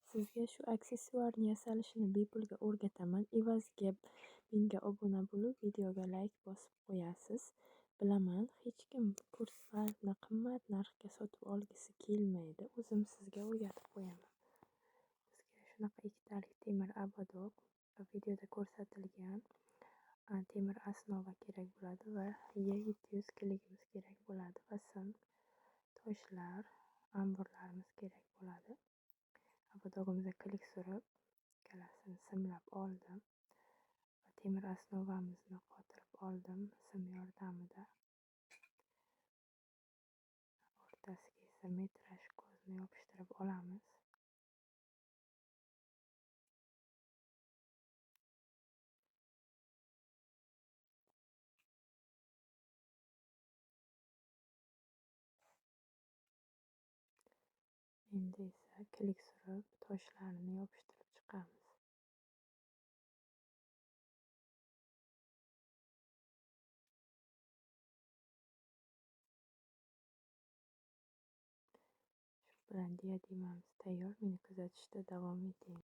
Sizga shu aksessuarni yasalishini bepulga o'rgataman. Evaziga menga obuna bo'lib, videoga layk bosib qo'yasiz. Bilaman, hech kim kurslarni qimmat narxga sotib olgisi kelmaydi. O'zim sizga o'rgatib qo'yaman. Bizga shunaqa ikkitalik temir obodok videoda ko'rsatilgan temir osnova kerak bo'ladi va Y700 kiligimiz kerak bo'ladi va sim, toshlar, amburlarimiz kerak bo'ladi. Obodogimizga kilik surib, ikkalasini simlab oldim va temir osnovamizni qotirib oldim sim yordamida. O'rtasiga esa metraj ko'zni yopishtirib olamiz. Endi esa kilik surib toshlarni yopishtirib chiqamiz. Shu bilan diademamiz tayyor. Meni kuzatishda davom eting.